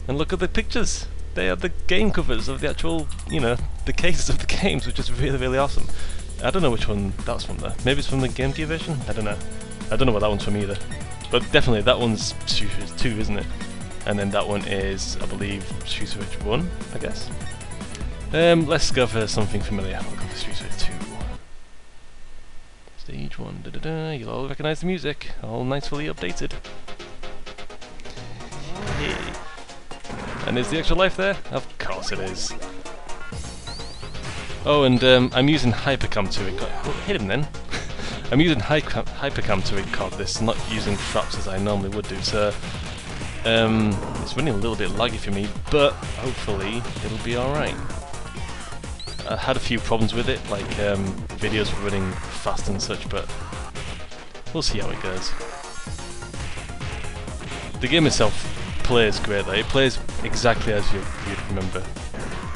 And look at the pictures. They are the game covers of the actual, you know, the cases of the games, which is really, really awesome. I don't know which one that's from though. Maybe it's from the Game Gear version? I don't know. I don't know what that one's from either. But definitely that one's Streets of Rage 2, isn't it? And then that one is, I believe, Streets of Rage 1, I guess. Let's go for something familiar. We'll go for Streets of Rage 2. Stage 1, da da da. You'll all recognise the music. All nicely updated. Hey. And is the extra life there? Of course it is. Oh, and I'm using Hypercam to record. Oh, hit him then. I'm using Hypercam to record this, not using fraps as I normally would do. So it's running a little bit laggy for me, but hopefully it'll be all right. I had a few problems with it, like videos were running fast and such, but we'll see how it goes. The game itself plays great though. It plays exactly as you'd remember.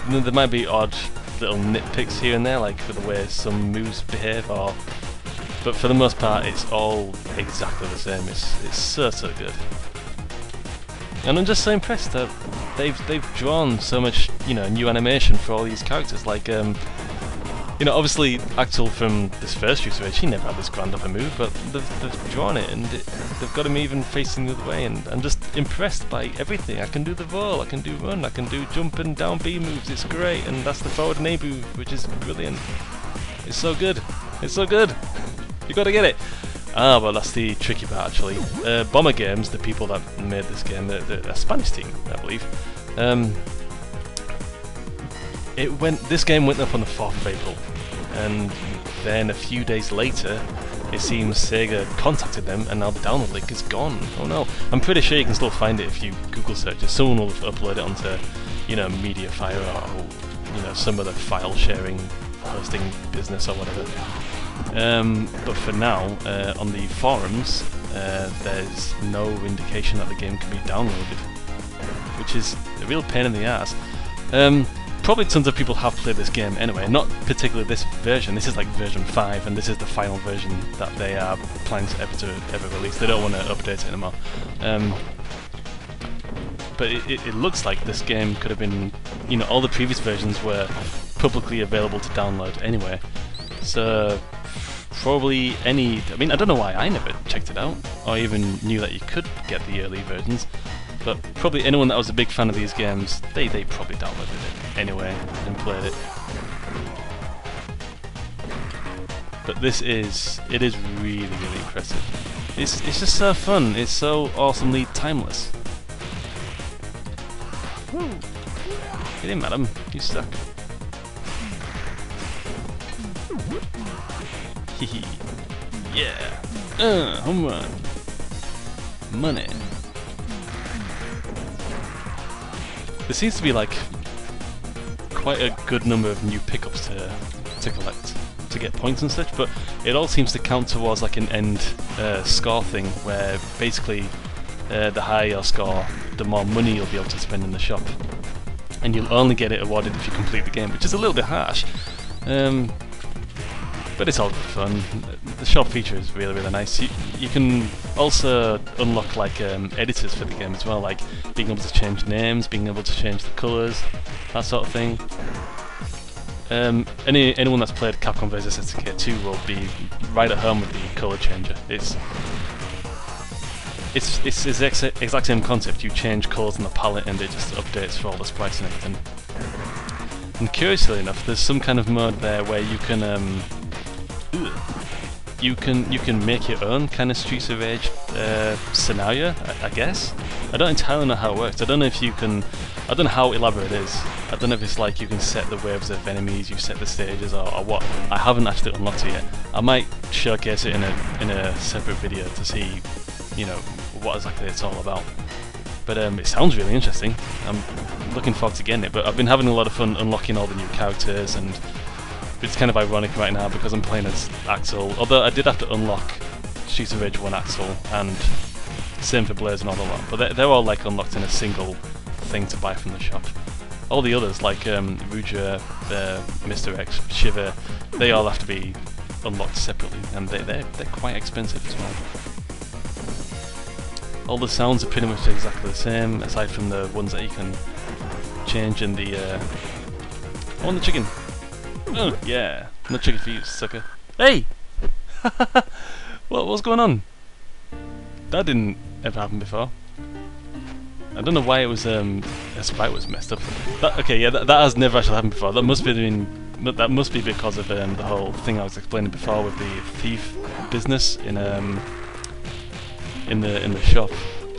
There might be odd little nitpicks here and there, like for the way some moves behave, but for the most part it's all exactly the same. It's so good. And I'm just so impressed that they've drawn so much, you know, new animation for all these characters. Like, you know, obviously Axel from this first Streets of Rage, he never had this grand upper move, but they've drawn it and they've got him even facing the other way. And I'm just impressed by everything. I can do the roll, I can do run, I can do jump and down B moves. It's great, and that's the forward and A move, which is brilliant. It's so good. It's so good. You got to get it. Ah, well, that's the tricky part actually. Bomber Games, the people that made this game, they're a Spanish team, I believe. This game went up on the 4th of April, and then a few days later, it seems Sega contacted them, and now the download link is gone. Oh no! I'm pretty sure you can still find it if you Google search it. Someone will upload it onto, you know, Mediafire or, you know, some other file sharing hosting business or whatever. But for now, on the forums, there's no indication that the game can be downloaded, which is a real pain in the ass. Probably tons of people have played this game anyway, not particularly this version. This is like version 5, and this is the final version that they are planning to ever release. They don't want to update it anymore. But it looks like this game could have been, you know, all the previous versions were publicly available to download anyway. So probably I mean, I don't know why I never checked it out, or even knew that you could get the early versions, but probably anyone that was a big fan of these games, they probably downloaded it anyway and played it. But it is really, really impressive. It's just so fun, it's so awesomely timeless. Woo! Get in, madam, you suck. Hehe. Yeah. Home run. Money. There seems to be like quite a good number of new pickups to collect to get points and such, but it all seems to count towards like an end score thing, where basically the higher your score, the more money you'll be able to spend in the shop, and you'll only get it awarded if you complete the game, which is a little bit harsh. But it's all good fun. The shop feature is really, really nice. You can also unlock like editors for the game as well, like being able to change names, being able to change the colours, that sort of thing. Anyone that's played Capcom vs SNK 2 will be right at home with the colour changer. It's the exact same concept. You change colours on the palette and it just updates for all the sprites and everything. And curiously enough, there's some kind of mode there where you can you can make your own kind of Streets of Rage scenario, I guess. I don't entirely know how it works. I don't know if you can. I don't know how elaborate it is. I don't know if it's like you can set the waves of enemies, you set the stages, or what. I haven't actually unlocked it yet. I might showcase it in a separate video to see, you know, what exactly it's all about. But it sounds really interesting. I'm looking forward to getting it. But I've been having a lot of fun unlocking all the new characters, and it's kind of ironic right now because I'm playing as Axel. Although I did have to unlock Streets of Rage 1 Axel, and same for Blaze and all the lot. But they're all like unlocked in a single thing to buy from the shop. All the others, like Ruja, Mr. X, Shiver, they all have to be unlocked separately, and they're quite expensive as well. All the sounds are pretty much exactly the same, aside from the ones that you can change in the... I want the chicken! Oh, yeah! No chicken for you, sucker. Hey! What's going on? That didn't ever happen before. I don't know why it was, a sprite was messed up. Okay, yeah, that has never actually happened before. That must be because of the whole thing I was explaining before with the thief business in the shop.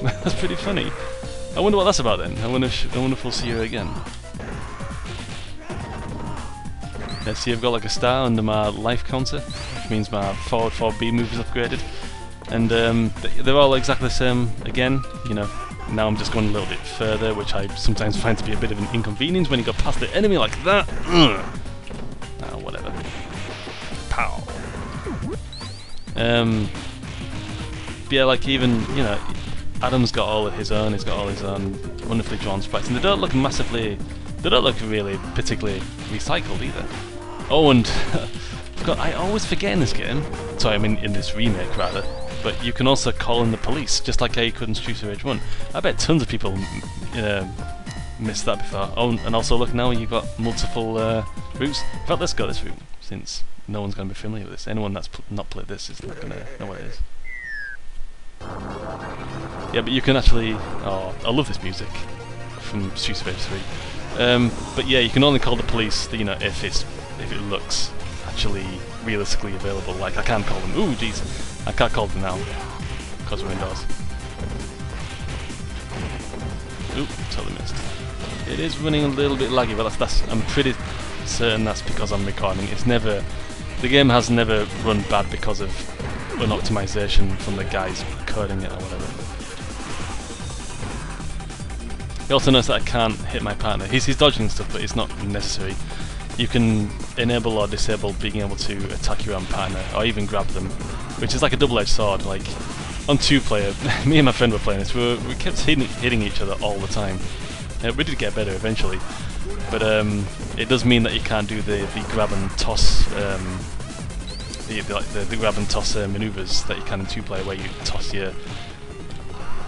That's pretty funny. I wonder what that's about then. I wonder if we'll see her again. Yeah, see, I've got like a star under my life counter, which means my forward 4B move is upgraded. And they're all exactly the same again, you know. Now I'm just going a little bit further, which I sometimes find to be a bit of an inconvenience when you go past the enemy like that. Ah, whatever. Pow. Yeah, like even, you know, Adam's got all of his own, he's got all his own wonderfully drawn sprites, and they don't look really particularly recycled either. Oh, and I always forget in this game, sorry, I mean in this remake rather, but you can also call in the police, just like how you could in Streets of Rage 1. I bet tons of people missed that before. Oh, and also look, now you've got multiple routes. In fact, let's go this route, since no one's going to be familiar with this. Anyone that's not played this is not going to know what it is. Yeah, but you can actually... Oh, I love this music from Streets of Rage 3. But yeah, you can only call the police, you know, if it looks actually realistically available. Like, I can't call them. Ooh, jeez. I can't call them now, because we're indoors. Oop, totally missed. It is running a little bit laggy, but I'm pretty certain that's because I'm recording. The game has never run bad because of an optimization from the guys coding it or whatever. You also notice that I can't hit my partner. He's dodging stuff, but it's not necessary. You can enable or disable being able to attack your own partner, or even grab them, which is like a double-edged sword. Like, on 2-player, me and my friend were playing this, we kept hitting each other all the time. We did get better eventually, but it does mean that you can't do the grab and toss, the grab and toss maneuvers that you can in 2-player, where you toss your,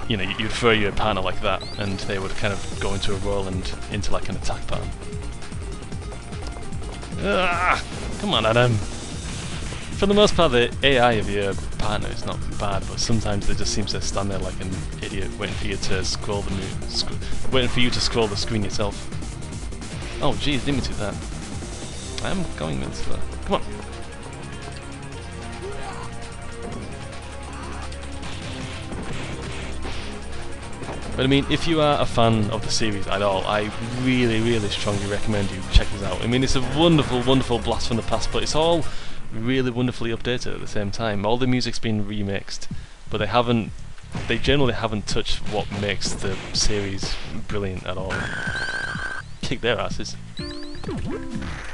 you know, you'd throw your partner like that, and they would kind of go into a roll and into like an attack pattern. Ah, come on, Adam. For the most part, the AI of your partner is not bad, but sometimes they just seem to stand there like an idiot, waiting for you to scroll the screen yourself. Oh, geez, didn't mean to do that. I'm going this far. Come on. But I mean, if you are a fan of the series at all, I really, really strongly recommend you check this out. I mean, it's a wonderful, wonderful blast from the past, but it's all really wonderfully updated at the same time. All the music's been remixed, but they generally haven't touched what makes the series brilliant at all. Kick their asses.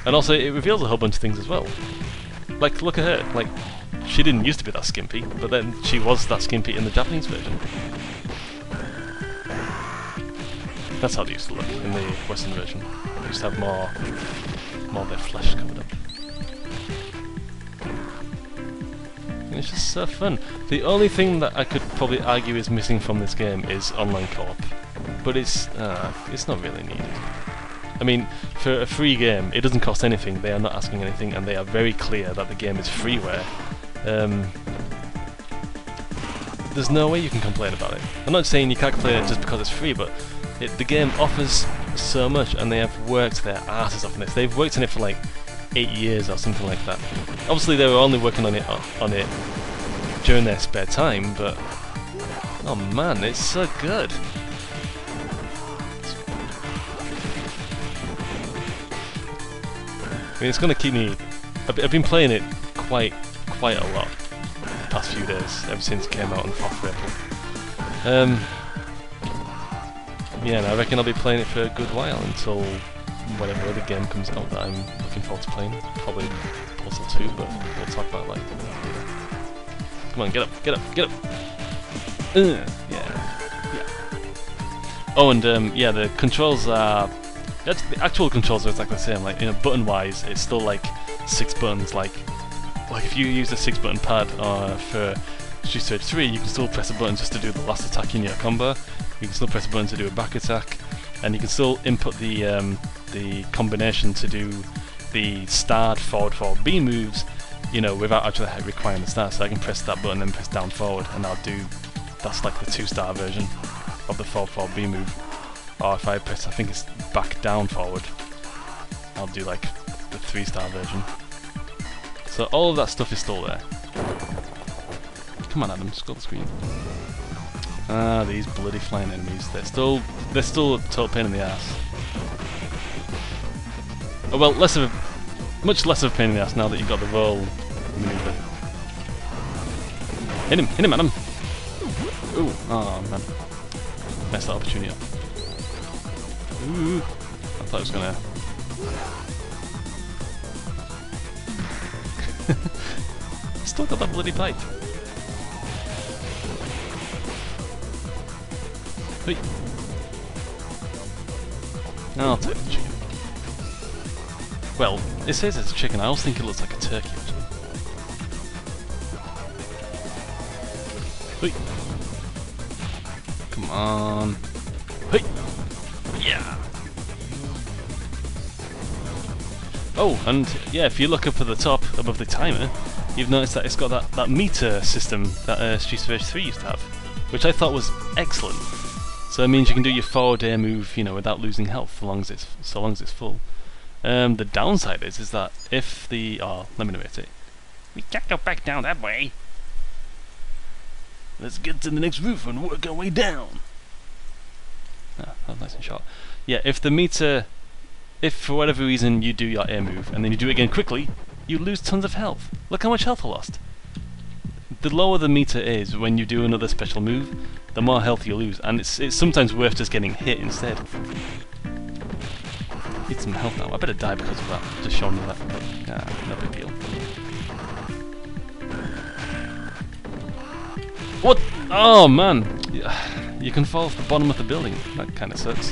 And also, it reveals a whole bunch of things as well. Like, look at her. Like, she didn't used to be that skimpy, but then she was that skimpy in the Japanese version. That's how they used to look in the Western version. They used to have more of their flesh covered up. And it's just so fun. The only thing that I could probably argue is missing from this game is online co-op, but it's not really needed. I mean, for a free game, it doesn't cost anything. They are not asking anything, and they are very clear that the game is freeware. There's no way you can complain about it. I'm not saying you can't complain just because it's free, but the game offers so much, and they have worked their asses off on this. They've worked on it for like 8 years or something like that. Obviously, they were only working on it during their spare time, but oh man, it's so good. I mean, it's going to keep me... I've been playing it quite a lot the past few days, ever since it came out on 4th of April. Yeah, and I reckon I'll be playing it for a good while until whatever other game comes out that I'm looking forward to playing. Probably Puzzle 2, but we'll talk about it later. Come on, get up, get up, get up! Yeah. Oh, and yeah, the controls are... The actual controls are exactly the same. Like, you know, button-wise, it's still like 6 buttons. Like if you use the 6-button pad for Streets of Rage 3, you can still press a button just to do the last attack in your combo. You can still press a button to do a back attack, and you can still input the combination to do the starred forward B moves, you know, without actually requiring the start. So I can press that button and press down forward, and I'll do, that's like the 2-star version of the forward B move. Or if I press, I think it's back down forward, I'll do like the 3-star version. So all of that stuff is still there. Come on, Adam, scroll the screen. Ah, these bloody flying enemies. They're still a total pain in the ass. Oh, well, much less of a pain in the ass now that you've got the roll maneuver. Hit him, Adam. Ooh, oh man, messed that opportunity up. Ooh, I thought it was gonna. Still got that bloody pipe. Hey. I'll take the chicken. Well, it says it's a chicken. I also think it looks like a turkey. Hey. Come on. Hey. Yeah. Oh, and yeah, if you look up at the top above the timer, you've noticed that it's got that meter system that Streets of Rage 3 used to have, which I thought was excellent. So it means you can do your forward air move, you know, without losing health, so long as it's full. The downside is that if the let me narrate it. We can't go back down that way. Let's get to the next roof and work our way down. Ah, that was nice and short. Yeah, if for whatever reason you do your air move and then you do it again quickly, you lose tons of health. Look how much health I lost. The lower the meter is when you do another special move, the more health you lose, and it's sometimes worth just getting hit instead. Need some health now. I better die because of that. Just showing you that. No big deal. What? Oh man! You can fall off the bottom of the building. That kind of sucks.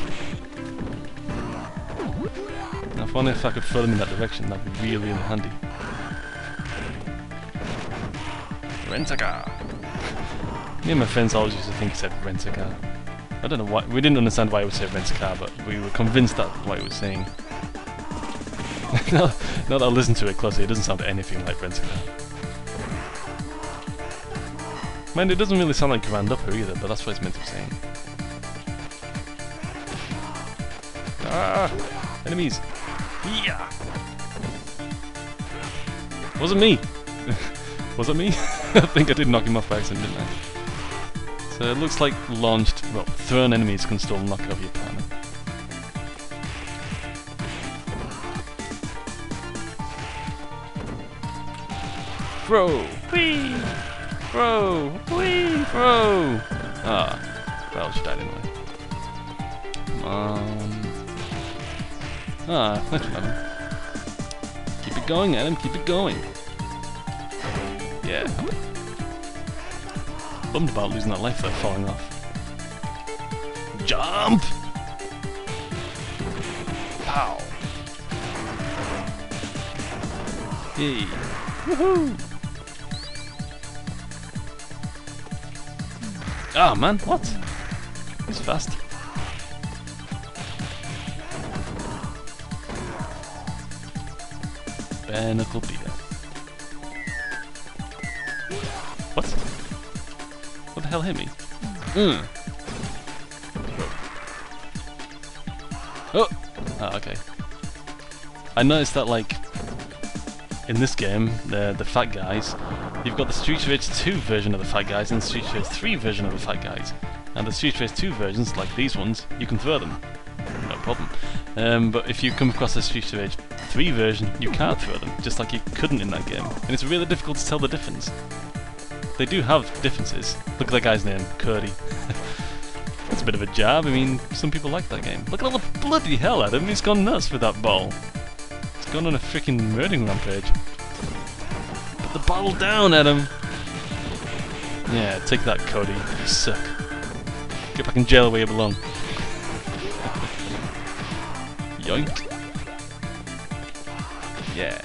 Now, if only if I could throw them in that direction, that'd be really, really handy. Rent-a-car! Me and my friends always used to think he said rent-a-car. I don't know why, we didn't understand why he would say rent-a-car, but we were convinced that's what he was saying. Now that I listen to it closely, it doesn't sound anything like rent-a-car. Man, it doesn't really sound like Grand Upper either, but that's what it's meant to be saying. Ah! Enemies! Yeah! Wasn't me! Was it me? I think I did knock him off by accident, didn't I? So it looks like thrown enemies can still knock over your partner. Throw! Whee! Throw! Whee! Throw! Ah, well, she died anyway. Come on. Ah, that's Adam. Keep it going, Adam, keep it going. Yeah. Bummed about losing that life there, falling off. Jump! Pow! Yay! Woohoo! Ah, man, what? He's fast. Bare knuckle beater. What? What the hell hit me? Oh! Ah, okay. I noticed that, like, in this game, the fat guys, you've got the Streets of Rage 2 version of the fat guys and the Streets of Rage 3 version of the fat guys. And the Streets of Rage 2 versions, like these ones, you can throw them. No problem. But if you come across the Streets of Rage 3 version, you can't throw them, just like you couldn't in that game. And it's really difficult to tell the difference. They do have differences. Look at that guy's name, Cody. That's a bit of a jab. I mean, some people like that game. Look at all the bloody hell at him. He's gone nuts with that ball. He's gone on a freaking murdering rampage. Put the bottle down, Adam. Yeah, take that, Cody. You suck. Get back in jail where you belong. Yoink. Yeah.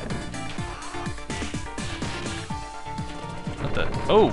What the? Oh!